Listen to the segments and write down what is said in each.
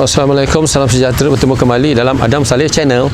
Assalamualaikum, salam sejahtera, bertemu kembali dalam Adam Saleh Channel.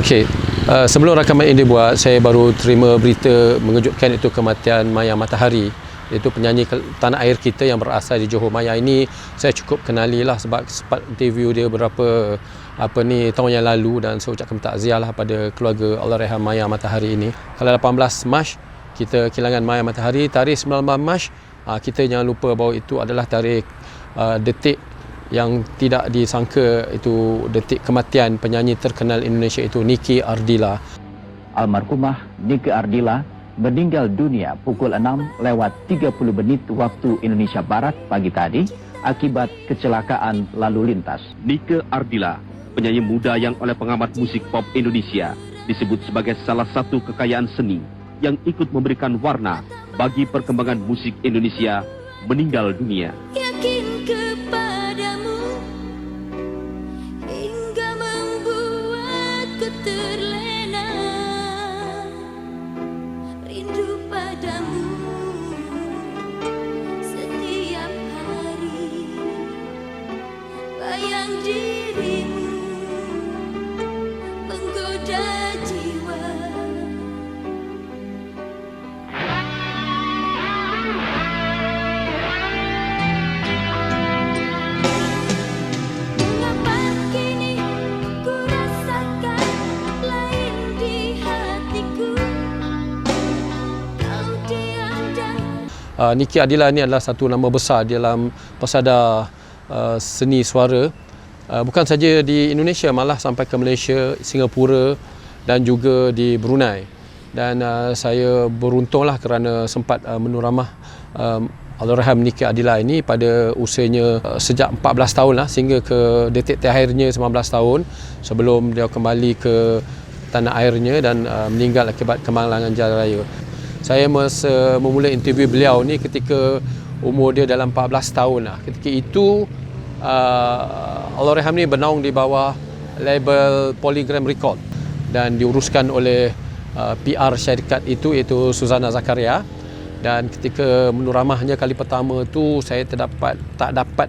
Okey, sebelum rakaman ini dibuat, saya baru terima berita mengejutkan, itu kematian Maya Matahari, iaitu penyanyi tanah air kita yang berasal di Johor. Maya ini saya cukup kenali lah sebab sempat interview dia beberapa tahun yang lalu, dan saya ucapkan takziah lah pada keluarga Allahyarham Maya Matahari ini. Kalau 18 Mac kita kehilangan Maya Matahari, tarikh 19 Mac kita jangan lupa bahawa itu adalah tarikh detik yang tidak disangka, itu detik kematian penyanyi terkenal Indonesia itu, Niki Ardila. Almarhumah Niki Ardila meninggal dunia pukul 6:30 waktu Indonesia Barat pagi tadi akibat kecelakaan lalu lintas. Niki Ardila, penyanyi muda yang oleh pengamat musik pop Indonesia disebut sebagai salah satu kekayaan seni yang ikut memberikan warna bagi perkembangan musik Indonesia, meninggal dunia. Yakin kepadamu hingga membuatku terlena, rindu padamu setiap hari, bayang dirimu menggoda jiwa. Niki Ardila ini adalah satu nama besar dalam pesada seni suara, bukan saja di Indonesia, malah sampai ke Malaysia, Singapura dan juga di Brunei. Dan saya beruntunglah kerana sempat menuramah Allahyarham Niki Ardila ini pada usianya sejak 14 tahun lah, sehingga ke detik terakhirnya 19 tahun sebelum dia kembali ke tanah airnya dan meninggal akibat kemalangan jalan raya. Saya masa memulai interview beliau ni ketika umur dia dalam 14 tahun lah. Ketika itu Allahyarham ni bernaung di bawah label Polygram Record dan diuruskan oleh PR syarikat itu, iaitu Suzana Zakaria. Dan ketika menuramahnya kali pertama tu, saya tak dapat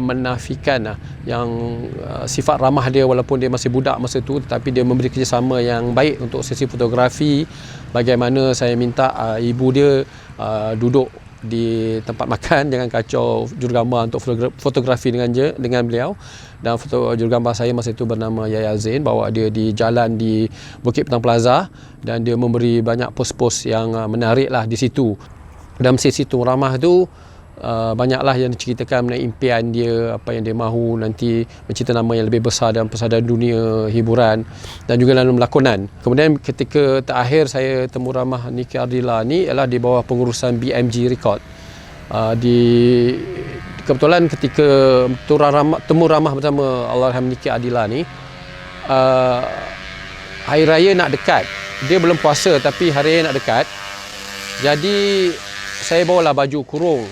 menafikan yang sifat ramah dia walaupun dia masih budak masa tu, tetapi dia memberi kerjasama yang baik untuk sesi fotografi. Bagaimana saya minta ibu dia duduk di tempat makan, jangan kacau jurugambar untuk fotografi dengan beliau. Dan jurugambar saya masa itu bernama Yaya Zain, bawa dia di jalan di Bukit Petang Plaza, dan dia memberi banyak pos-pos yang menarik lah di situ. Dalam sesi tu ramah tu banyaklah yang diceritakan mengenai impian dia, apa yang dia mahu nanti mencipta nama yang lebih besar dalam pesada dunia hiburan dan juga dalam lakonan. Kemudian ketika terakhir saya temu ramah Niki Ardila ni ialah di bawah pengurusan BMG Record. Kebetulan ketika temu ramah bersama Allahyarham Niki Ardila ni, hari raya nak dekat, dia belum puasa tapi hari raya nak dekat, jadi saya bawalah baju kurung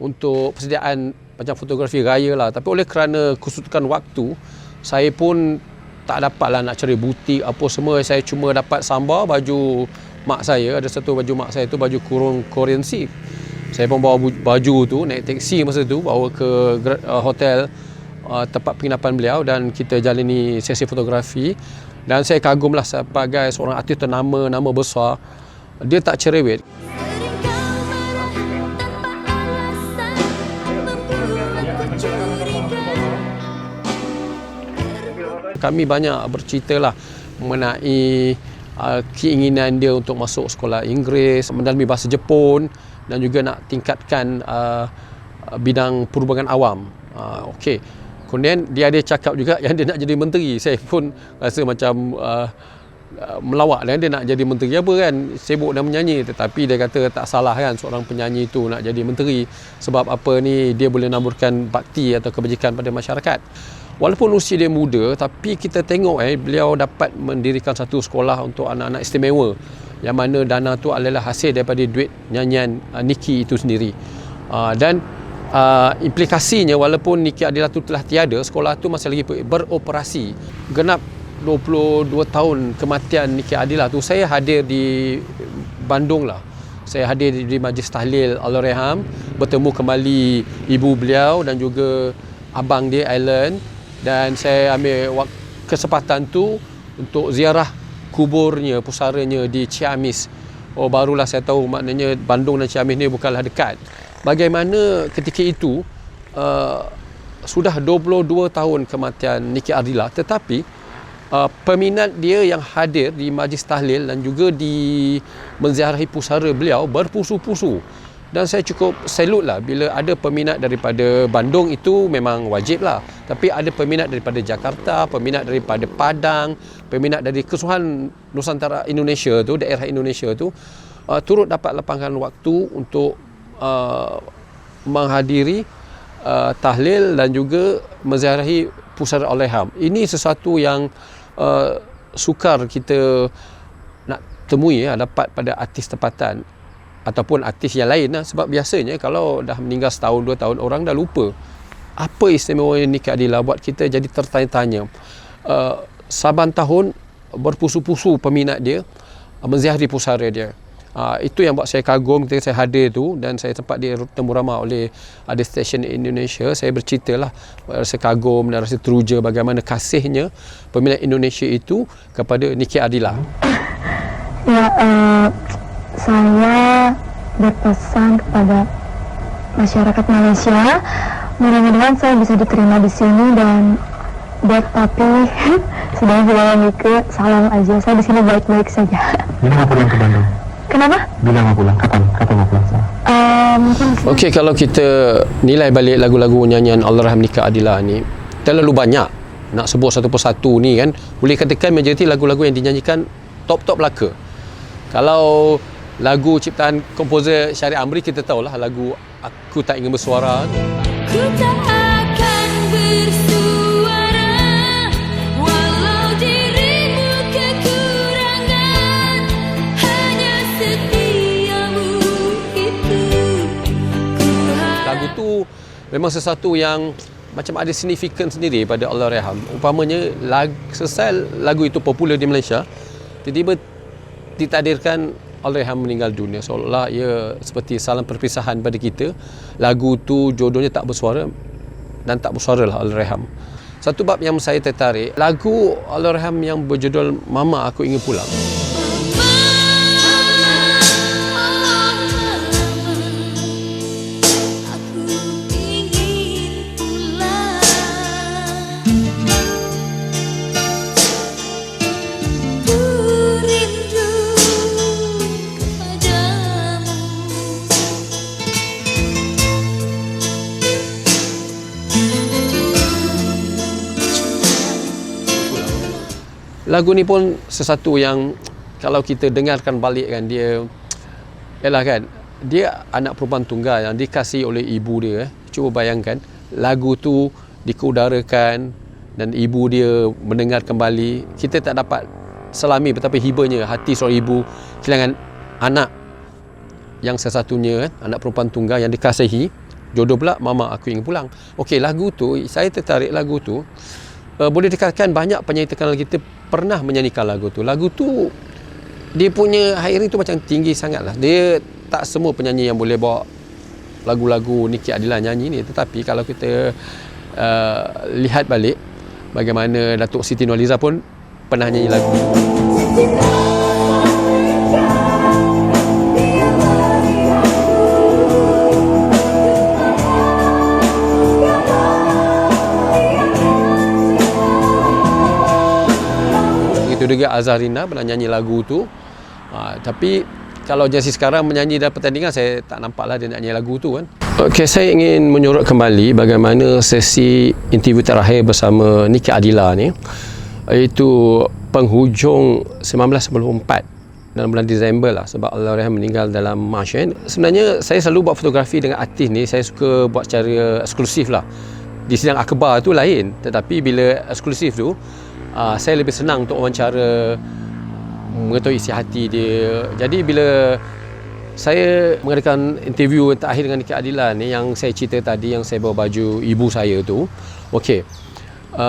untuk persediaan macam fotografi raya lah. Tapi oleh kerana kesutukan waktu, saya pun tak dapatlah nak cari butik apa semua. Saya cuma dapat sambar baju mak saya, ada satu baju mak saya tu, baju kurung Korean Sea. Saya pun bawa baju tu, naik teksi masa tu, bawa ke hotel tempat penginapan beliau, dan kita jalani sesi fotografi. Dan saya kagumlah sebagai seorang artis ternama, nama besar, dia tak cerewet. Kami banyak berceritalah mengenai keinginan dia untuk masuk sekolah Inggeris, mendalami bahasa Jepun, dan juga nak tingkatkan bidang perhubungan awam. Okey. Kemudian dia ada cakap juga yang dia nak jadi menteri. Saya pun rasa macam melawak dan dia nak jadi menteri apa kan, sibuk dan menyanyi. Tetapi dia kata tak salah kan seorang penyanyi itu nak jadi menteri, sebab apa ni, dia boleh naburkan bakti atau kebajikan pada masyarakat. Walaupun usia dia muda, tapi kita tengok beliau dapat mendirikan satu sekolah untuk anak-anak istimewa, yang mana dana tu adalah hasil daripada duit nyanyian Niki itu sendiri. Dan implikasinya, walaupun Niki Ardila tu telah tiada, sekolah tu masih lagi beroperasi. Genap 22 tahun kematian Niki Ardila tu, saya hadir di Bandung lah. Saya hadir di Majlis Tahlil Allahyarham, bertemu kembali ibu beliau dan juga abang dia Alan, dan saya ambil kesempatan tu untuk ziarah kuburnya, pusaranya di Ciamis. Oh, barulah saya tahu maknanya Bandung dan Ciamis ni bukanlah dekat. Bagaimana ketika itu sudah 22 tahun kematian Niki Ardila, tetapi peminat dia yang hadir di majlis tahlil dan juga di menziarahi pusara beliau berpusu-pusu. Dan saya cukup salute lah bila ada peminat daripada Bandung, itu memang wajib lah. Tapi ada peminat daripada Jakarta, peminat daripada Padang, peminat dari keseluruhan Nusantara Indonesia tu, daerah Indonesia tu, turut dapat lapangkan waktu untuk menghadiri tahlil dan juga menziarahi pusara Allahyarham. Ini sesuatu yang sukar kita nak temui dapat pada artis tempatan ataupun artis yang lain sebab biasanya kalau dah meninggal setahun 2 tahun, orang dah lupa. Apa istimewa Niki Ardila buat kita jadi tertanya-tanya. Saban tahun berpusu-pusu peminat dia menziarahi pusara dia. Itu yang buat saya kagum ketika saya hadir tu, dan saya sempat ditemu ramai oleh ada stesen Indonesia. Saya bercerita lah, rasa kagum dan rasa teruja bagaimana kasihnya peminat Indonesia itu kepada Niki Ardila. Ya, saya berpesan kepada masyarakat Malaysia, mudah-mudahan saya bisa diterima di sini, dan buat papi sedang bilang Niki, salam aja, saya di sini baik-baik saja. Bila mau pulang ke Bandung? Kenapa? Bila mau pulang? Kapan mau pulang? Okey, kalau kita nilai balik lagu-lagu nyanyian Allahyarham Niki Ardila ni, terlalu banyak nak sebut satu persatu ni kan. Boleh katakan majoriti lagu-lagu yang dinyanyikan top-top laka. Kalau lagu ciptaan komposer Syarif Amri, kita tahulah lagu Aku Tak Ingin Bersuara tu. Ku tak akan bersuara walau dirimu kekurangan, hanya setiamu itu ku harap. Lagu tu memang sesuatu yang macam ada signifikan sendiri pada Allahyarham. Umpamanya selesai lagu itu popular di Malaysia, tiba-tiba ditakdirkan Allahyarham meninggal dunia, seolah-olah ia seperti salam perpisahan pada kita. Lagu tu jodohnya tak bersuara, dan tak bersuara lah Allahyarham. Satu bab yang saya tertarik, lagu Allahyarham yang berjudul Mama Aku Ingin Pulang. Lagu ni pun sesuatu yang kalau kita dengarkan balik kan, dia ialah kan, dia anak perempuan tunggal yang dikasihi oleh ibu dia. Cuba bayangkan lagu tu dikeudarakan dan ibu dia mendengar kembali. Kita tak dapat selami betapa hibanya hati seorang ibu kehilangan anak yang sesatunya kan, anak perempuan tunggal yang dikasihi. Jodoh pula Mama Aku Ingin Pulang. Okey, lagu tu saya tertarik. Lagu tu boleh dikatakan banyak penyanyi terkenal kita pernah menyanyikan lagu tu. Lagu tu dia punya hiring tu macam tinggi sangat lah. Dia tak semua penyanyi yang boleh bawa lagu-lagu Niki Ardila nyanyi ni. Tetapi kalau kita lihat balik bagaimana Datuk Siti Nurhaliza pun pernah nyanyi lagu ni. Begitu juga Azharina pernah nyanyi lagu tu. Tapi kalau Jesse sekarang menyanyi dalam pertandingan, saya tak nampaklah dia nak nyanyi lagu tu kan. Okey, saya ingin menyorot kembali bagaimana sesi interview terakhir bersama Niki Ardila ni, iaitu penghujung 1994 dalam bulan Disember lah, sebab Allahyarham meninggal dalam Mac kan. Sebenarnya saya selalu buat fotografi dengan artis ni, saya suka buat secara eksklusif lah. Di sidang akhbar tu lain, tetapi bila eksklusif tu saya lebih senang untuk wawancara, mengetahui isi hati dia. Jadi bila saya mengadakan interview terakhir dengan Nike Ardila ni, yang saya cerita tadi, yang saya bawa baju ibu saya tu, okey,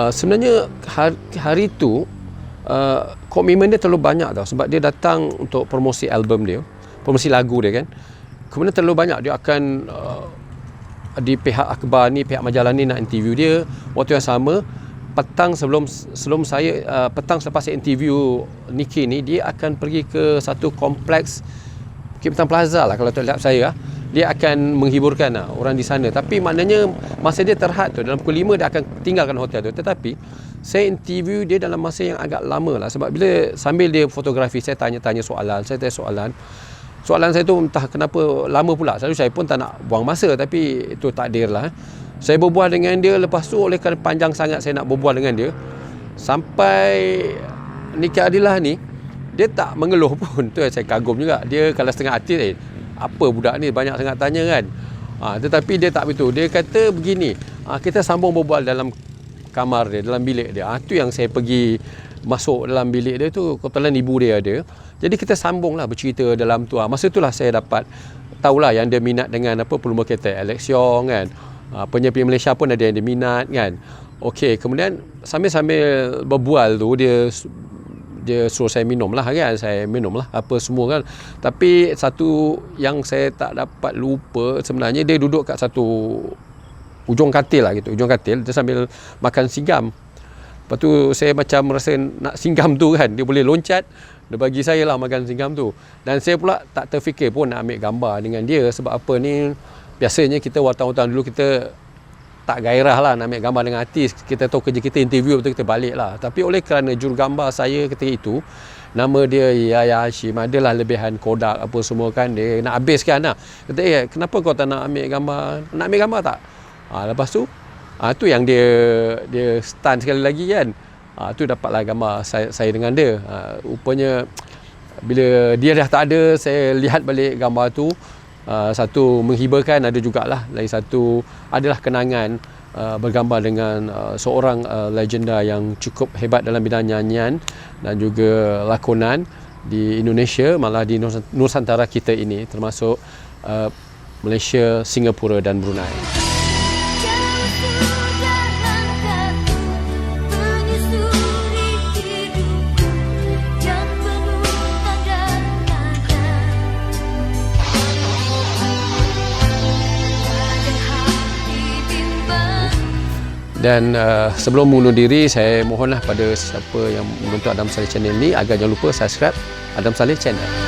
sebenarnya hari tu komitmen dia terlalu banyak tau, sebab dia datang untuk promosi album dia, promosi lagu dia kan. Kemudian terlalu banyak, dia akan di pihak akhbar ni, pihak majalah ni nak interview dia. Waktu yang sama, petang petang selepas saya interview Niki ni, dia akan pergi ke satu kompleks Kempton Plaza lah kalau tak silap saya. Dia akan menghiburkan orang di sana. Tapi maknanya masa dia terhad tu, dalam pukul 5 dia akan tinggalkan hotel tu. Tetapi saya interview dia dalam masa yang agak lama lah, sebab bila sambil dia fotografi, saya tanya soalan. Soalan saya tu entah kenapa lama pula. Selalu saya pun tak nak buang masa, tapi itu takdir lah. Saya berbual dengan dia, lepas tu oleh kerana panjang sangat saya nak berbual dengan dia, sampai Nike Ardila ni dia tak mengeluh pun. Tu yang saya kagum juga. Dia kalau setengah artis, apa budak ni banyak sangat tanya kan. Tetapi dia tak begitu. Dia kata begini, kita sambung berbual dalam kamar dia, dalam bilik dia. Tu yang saya pergi masuk dalam bilik dia tu, kebetulan ibu dia ada. Jadi kita sambung lah bercerita dalam tu. Masa itulah saya dapat tahulah yang dia minat dengan pelumba kereta Alex Yong kan. Penyanyi Malaysia pun ada yang dia minat kan. Okey, kemudian sambil berbual tu, dia suruh saya minum lah kan. Saya minum lah apa semua kan. Tapi satu yang saya tak dapat lupa, sebenarnya dia duduk kat satu ujung katil lah gitu. Ujung katil, dia sambil makan singgam. Lepas tu saya macam rasa nak singgam tu kan. Dia boleh loncat, dia bagi saya lah makan singgam tu. Dan saya pula tak terfikir pun nak ambil gambar dengan dia. Sebab apa ni, biasanya kita wartawan-wartawan dulu kita tak gairah lah nak ambil gambar dengan artis. Kita tahu kerja kita interview, betul kita balik lah. Tapi oleh kerana jurugambar saya ketika itu, nama dia Yahya Hashim, adalah lebihan Kodak apa semua kan, dia nak habiskan lah. Kata, kenapa kau tak nak ambil gambar? Nak ambil gambar tak? Lepas tu, tu yang dia stun sekali lagi kan. Tu dapatlah gambar saya dengan dia. Rupanya bila dia dah tak ada, saya lihat balik gambar tu. Satu menghiburkan, ada jugalah lagi satu adalah kenangan bergambar dengan seorang legenda yang cukup hebat dalam bidang nyanyian dan juga lakonan di Indonesia, malah di Nusantara kita ini, termasuk Malaysia, Singapura dan Brunei. Jauh sudah langkahku menyusuri hidupku yang penuh tanda tanya. Ada hati bimbang. Dan sebelum mengundur diri, saya mohonlah pada siapa yang menonton Adam Saleh Channel ni agar jangan lupa subscribe Adam Saleh Channel.